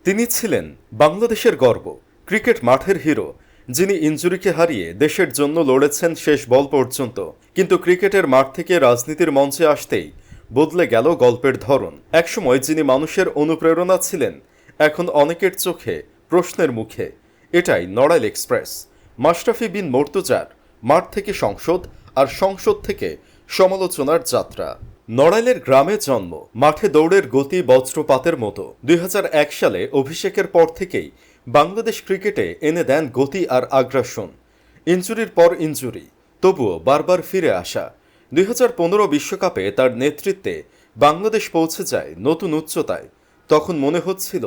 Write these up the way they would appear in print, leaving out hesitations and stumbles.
তিনি ছিলেন বাংলাদেশের গর্ব, ক্রিকেট মাঠের হিরো, যিনি ইনজুরিকে হারিয়ে দেশের জন্য লড়েছেন শেষ বল পর্যন্ত। কিন্তু ক্রিকেটের মাঠ থেকে রাজনীতির মঞ্চে আসতেই বদলে গেল গল্পের ধরন। একসময় যিনি মানুষের অনুপ্রেরণা ছিলেন, এখন অনেকের চোখে প্রশ্নের মুখে। এটাই নড়াইল এক্সপ্রেস, মাশরাফি বিন মর্তুজার মাঠ থেকে সংসদ, আর সংসদ থেকে সমালোচনার যাত্রা। নড়াইলের গ্রামে জন্ম, মাঠে দৌড়ের গতি বজ্রপাতের মতো। ২০০১ সালে অভিষেকের পর থেকেই বাংলাদেশ ক্রিকেটে এনে দেন গতি আর আগ্রাসন। ইনজুরির পর ইনজুরি, তবুও বারবার ফিরে আসা। ২০১৫ বিশ্বকাপে তার নেতৃত্বে বাংলাদেশ পৌঁছে যায় নতুন উচ্চতায়। তখন মনে হচ্ছিল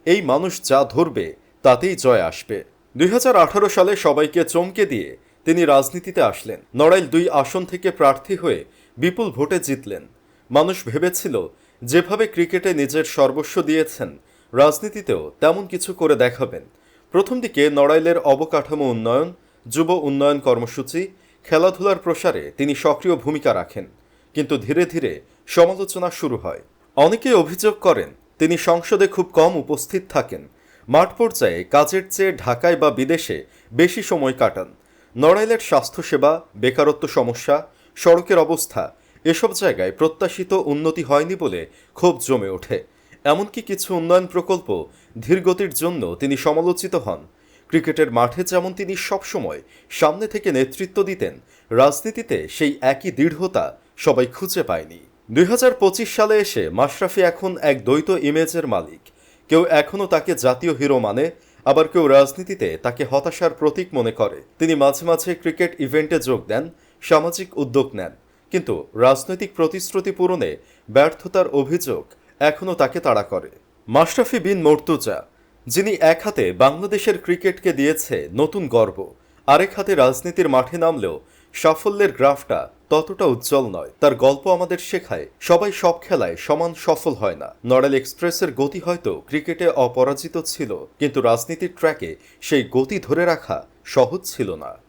এই মানুষ যা ধরবে তাতেই জয় আসবে। ২০১৮ সালে সবাইকে চমকে দিয়ে তিনি রাজনীতিতে আসলেন। নড়াইল ২ আসন থেকে প্রার্থী হয়ে বিপুল ভোটে জিতলেন। মানুষ ভেবেছিল যেভাবে ক্রিকেটে নিজের সর্বস্ব দিয়েছেন, রাজনীতিতেও তেমন কিছু করে দেখাবেন। প্রথম দিকে নড়াইলের অবকাঠামো উন্নয়ন, যুব উন্নয়ন কর্মসূচি, খেলাধুলার প্রসারে তিনি সক্রিয় ভূমিকা রাখেন। কিন্তু ধীরে ধীরে সমালোচনা শুরু হয়। অনেকেই অভিযোগ করেন তিনি সংসদে খুব কম উপস্থিত থাকেন, মাঠ পর্যায়ে কাজের চেয়ে ঢাকায় বা বিদেশে বেশি সময় কাটান। নড়াইলের স্বাস্থ্যসেবা, বেকারত্ব সমস্যা, সড়কের অবস্থা, এসব জায়গায় প্রত্যাশিত উন্নতি হয়নি বলে ক্ষোভ জমে ওঠে। এমনকি কিছু উন্নয়ন প্রকল্প ধীরগতির জন্য তিনি সমালোচিত হন। ক্রিকেটের মাঠে যেমন তিনি সবসময় সামনে থেকে নেতৃত্ব দিতেন, রাজনীতিতে সেই একই দৃঢ়তা সবাই খুঁজে পায়নি। ২০২৫ সালে এসে মাশরাফি এখন এক দ্বৈত ইমেজের মালিক। কেউ এখনও তাকে জাতীয় হিরো মানে, আবার কেউ রাজনীতিতে তাকে হতাশার প্রতীক মনে করে। তিনি মাঝে মাঝে ক্রিকেট ইভেন্টে যোগ দেন, সামাজিক উদ্যোগ নেন, কিন্তু রাজনৈতিক প্রতিশ্রুতি পূরণে ব্যর্থতার অভিযোগ এখনও তাকে তাড়া করে। মাশরাফি বিন মর্তুজা, যিনি এক হাতে বাংলাদেশের ক্রিকেটকে দিয়েছে নতুন গর্ব, আরেক হাতে রাজনীতির মাঠে নামলেও সাফল্যের গ্রাফটা ততটা উজ্জ্বল নয়। তার গল্প আমাদের শেখায় সবাই সব খেলায় সমান সফল হয় না। নড়াইল এক্সপ্রেসের গতি হয়তো ক্রিকেটে অপরাজিত ছিল, কিন্তু রাজনীতির ট্র্যাকে সেই গতি ধরে রাখা সহজ ছিল না।